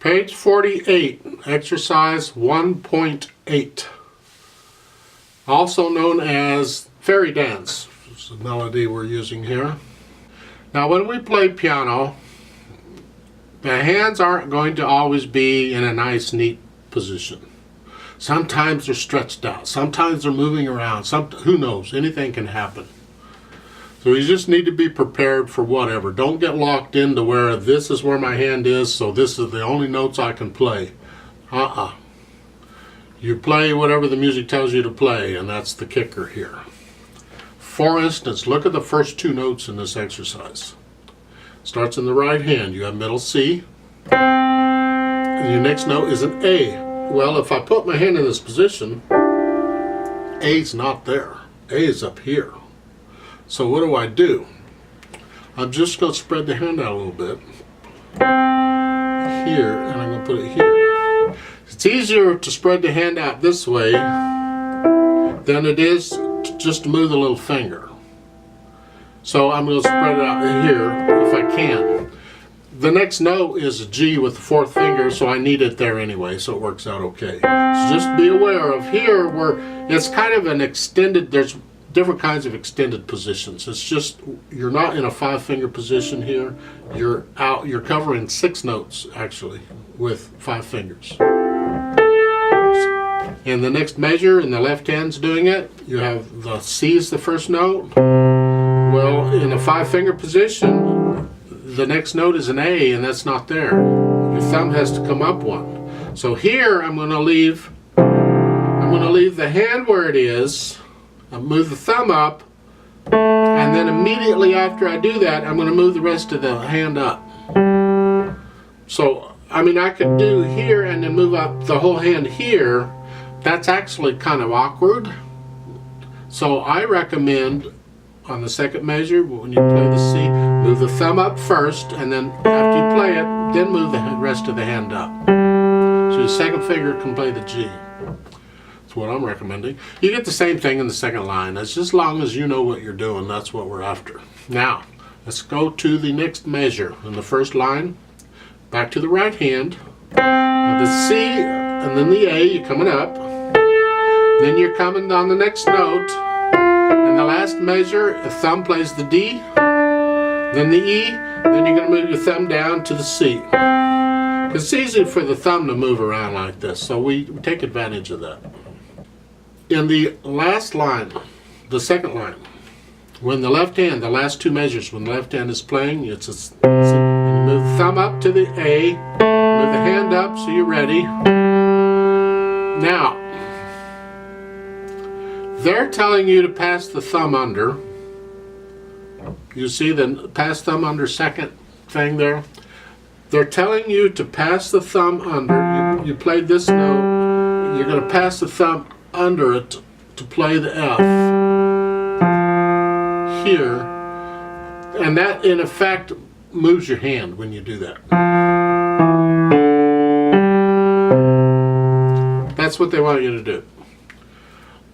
Page 48, exercise 1.8, also known as fairy dance. This is the melody we're using here. Now when we play piano, the hands aren't going to always be in a nice, neat position. Sometimes they're stretched out, sometimes they're moving around, who knows, anything can happen. So you just need to be prepared for whatever. Don't get locked into where this is where my hand is, so this is the only notes I can play. You play whatever the music tells you to play, and that's the kicker here. For instance, look at the first two notes in this exercise. Starts in the right hand. You have middle C. And your next note is an A. Well, if I put my hand in this position, A's not there. A is up here. So what do? I'm just going to spread the hand out a little bit here, and I'm going to put it here. It's easier to spread the hand out this way than it is just to move the little finger. So I'm going to spread it out here if I can. The next note is a G with the fourth finger, so I need it there anyway, so it works out okay. So just be aware of here where it's kind of an extended, there's different kinds of extended positions. It's just, you're not in a 5-finger position here. You're covering 6 notes actually with 5 fingers. In the next measure, in the left hand's doing it, you have the C is the first note. Well, in a 5-finger position, the next note is an A, and that's not there. Your thumb has to come up one. So here I'm going to leave the hand where it is. I'll move the thumb up, and then immediately after I do that, I'm going to move the rest of the hand up. So, I mean, I could do here and then move up the whole hand here. That's actually kind of awkward. So I recommend on the second measure, when you play the C, move the thumb up first, and then after you play it, then move the rest of the hand up. So your second finger can play the G. That's what I'm recommending. You get the same thing in the second line. As just long as you know what you're doing, that's what we're after. Now, let's go to the next measure. In the first line, back to the right hand. Now the C and then the A, you're coming up. Then you're coming down the next note. In the last measure, the thumb plays the D, then the E, then you're going to move your thumb down to the C. It's easy for the thumb to move around like this, so we take advantage of that. In the last line, the second line, when the left hand, the last two measures, when the left hand is playing, it's you move the thumb up to the A, move the hand up so you're ready. Now, they're telling you to pass the thumb under. You see the pass thumb under second thing there? They're telling you to pass the thumb under. You played this note, you're going to pass the thumb under it to play the F here, and that in effect moves your hand when you do that. That's what they want you to do.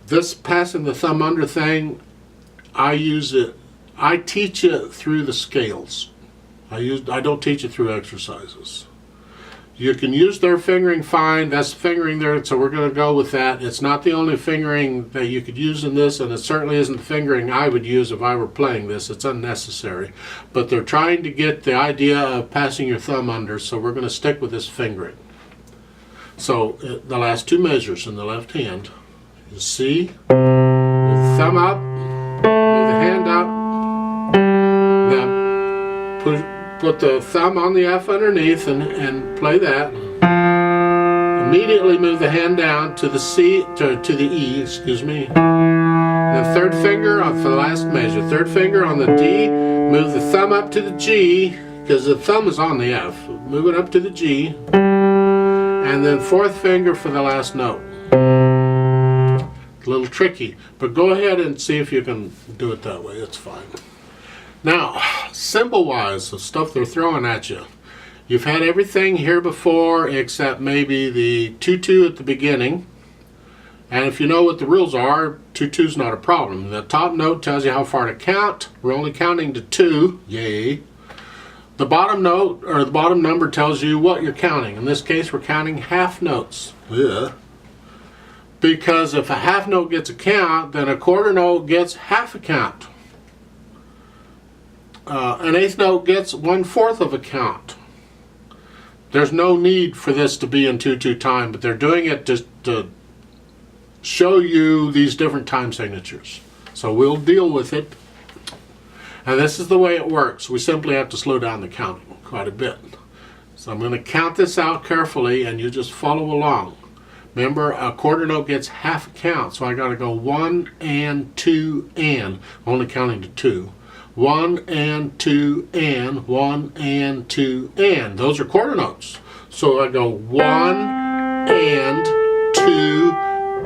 This passing the thumb under thing, I teach it through the scales. I don't teach it through exercises. You can use their fingering fine. That's fingering there, so we're going to go with that. It's not the only fingering that you could use in this, and it certainly isn't the fingering I would use if I were playing this. It's unnecessary. But they're trying to get the idea of passing your thumb under, so we're going to stick with this fingering. So the last two measures in the left hand, you see, move the thumb up, move the hand up, now put the thumb on the F underneath and play that. Immediately move the hand down to the C, to the E, excuse me. The third finger for the last measure. Third finger on the D, move the thumb up to the G, because the thumb is on the F. Move it up to the G. And then fourth finger for the last note. It's a little tricky, but go ahead and see if you can do it that way. It's fine. Now, symbol-wise, the stuff they're throwing at you. You've had everything here before except maybe the 2-2 at the beginning. And if you know what the rules are, 2-2's not a problem. The top note tells you how far to count. We're only counting to 2. Yay. The bottom note or the bottom number tells you what you're counting. In this case, we're counting half notes. Yeah. Because if a half note gets a count, then a quarter note gets half a count. An eighth note gets 1/4 of a count. There's no need for this to be in 2/2 time, but they're doing it just to show you these different time signatures. So we'll deal with it. And this is the way it works. We simply have to slow down the counting quite a bit. So I'm going to count this out carefully and you just follow along. Remember, a quarter note gets half a count, so I got to go 1 and 2 and. Only counting to 2. 1 and 2 and 1 and 2 and. Those are quarter notes. So I go 1 and 2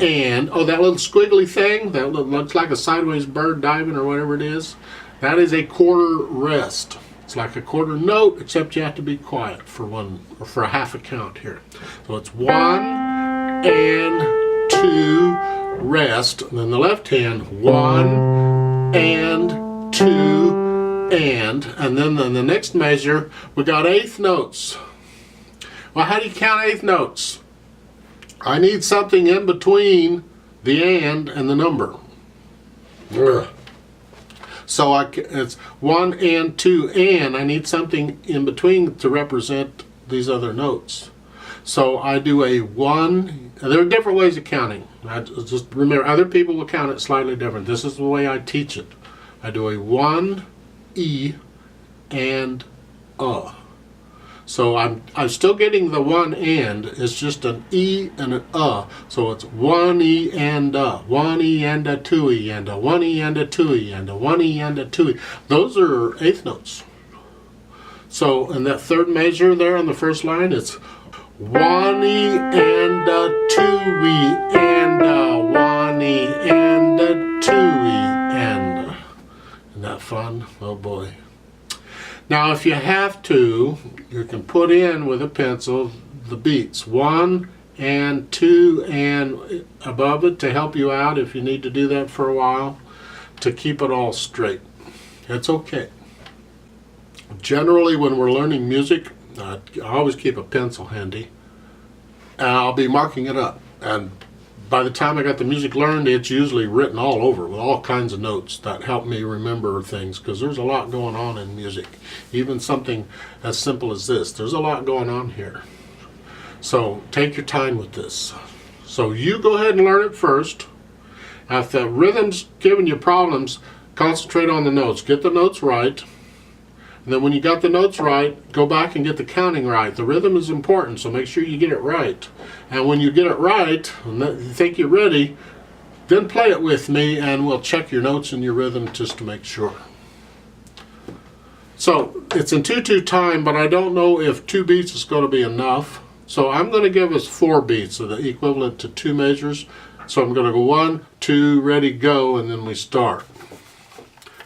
and. Oh, that little squiggly thing that looks like a sideways bird diving or whatever it is. That is a quarter rest. It's like a quarter note, except you have to be quiet for one or for a half a count here. So it's 1 and 2 rest, and then the left hand 1 and 2 and then in the next measure we got eighth notes. Well, how do you count eighth notes? I need something in between the and the number. Ugh. So it's 1 and 2 and I need something in between to represent these other notes. So I do a 1. There are different ways of counting. I just remember, other people will count it slightly different. This is the way I teach it. I do a 1 E and So I'm still getting the 1 and. It's just an E and an So it's 1 E and 1 E and a 2 E and a 1 E and a 2 E and a 1 E and a 2 E. Those are eighth notes. So in that third measure there on the first line, it's 1 E and a 2 E and a 1 E and a 2 E and. Isn't that fun? Oh boy. Now if you have to, you can put in with a pencil the beats 1 and 2 and above it to help you out if you need to do that for a while to keep it all straight. It's okay. Generally when we're learning music, I always keep a pencil handy and I'll be marking it up, and by the time I got the music learned, it's usually written all over with all kinds of notes that help me remember things, because there's a lot going on in music. Even something as simple as this, there's a lot going on here. So take your time with this. So you go ahead and learn it first. If the rhythm's giving you problems, concentrate on the notes. Get the notes right. And then when you got the notes right, go back and get the counting right. The rhythm is important, so make sure you get it right. And when you get it right, and you think you're ready, then play it with me and we'll check your notes and your rhythm just to make sure. So it's in 2/2 time, but I don't know if 2 beats is going to be enough. So I'm going to give us 4 beats, so the equivalent to 2 measures. So I'm going to go 1, 2, ready, go, and then we start.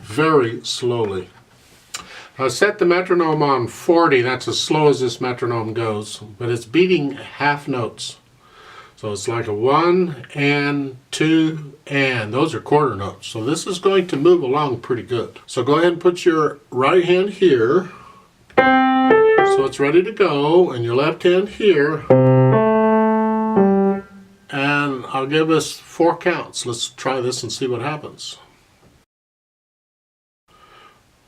Very slowly. I set the metronome on 40, that's as slow as this metronome goes, but it's beating half notes. So it's like a 1 and 2 and. Those are quarter notes. So this is going to move along pretty good. So go ahead and put your right hand here, so it's ready to go, and your left hand here. And I'll give us 4 counts. Let's try this and see what happens.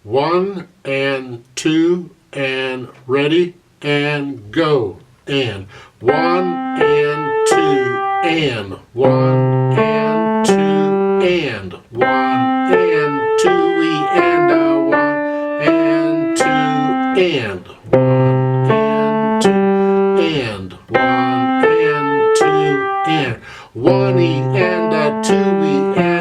1 and 2 and ready and go and 1 and 2 and 1 and 2 and 1 and 2 and 1 and 2 and 1 and 2 and 1 and 2 and 1 E and a 2 E and